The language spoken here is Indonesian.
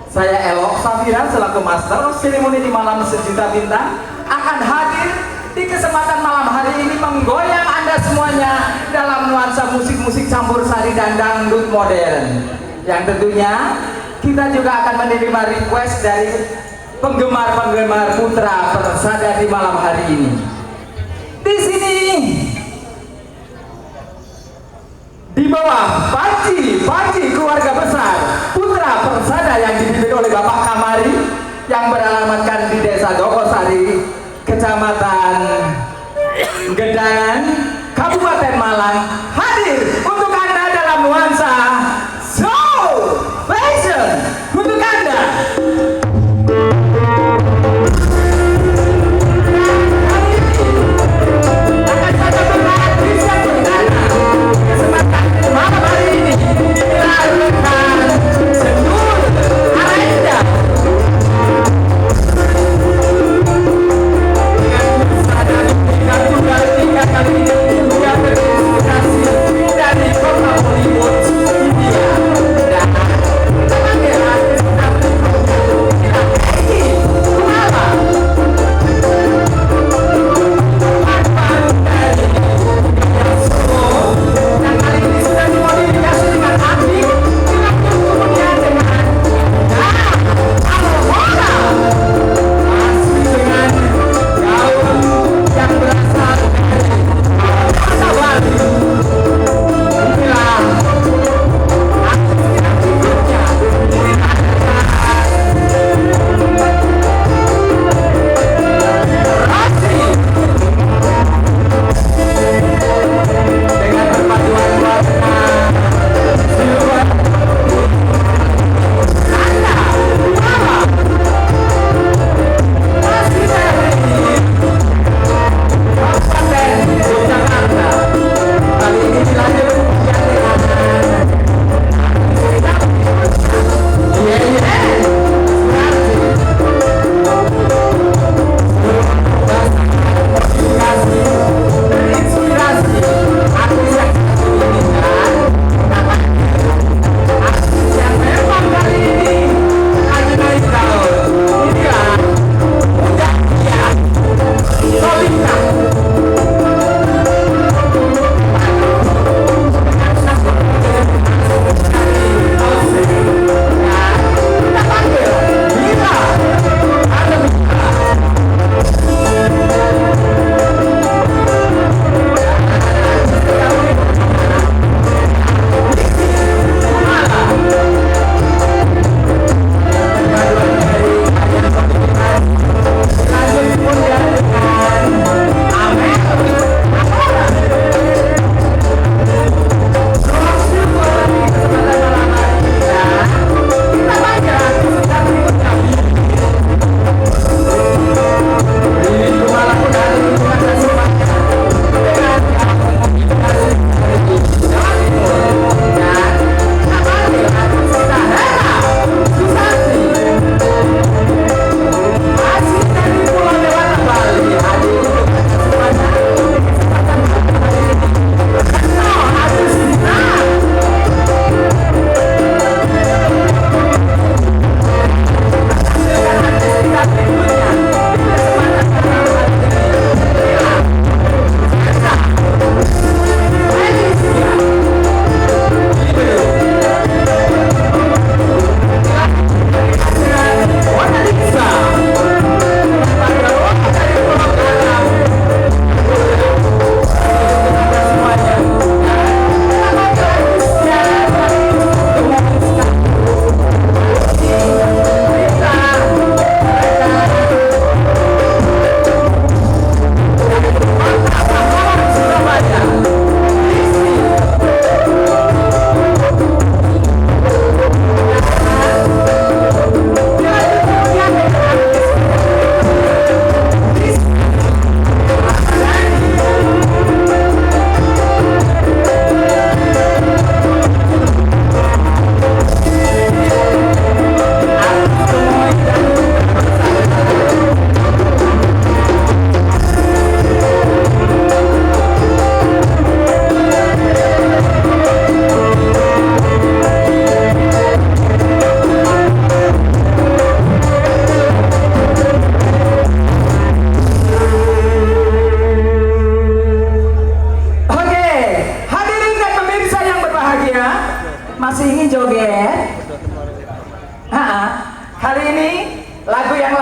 Saya Elok Safira selaku Master of Ceremony di Malam Sejuta Bintang akan hadir di kesempatan malam hari ini menggoyang Anda semuanya dalam nuansa musik-musik campur sari dan dangdut modern. Yang tentunya kita juga akan menerima request dari penggemar-penggemar Putra Persada di malam hari ini. Di sini di bawah Panji keluarga besar Putra Persada yang dipimpin oleh Bapak Kamari yang beralamatkan di Desa Dokosari, Kecamatan Gedangan, Kabupaten Malang, hadir untuk Anda dalam nuansa soul fashion untuk Anda. Malam hari ini kita akan sendur joget. Kali ini lagu yang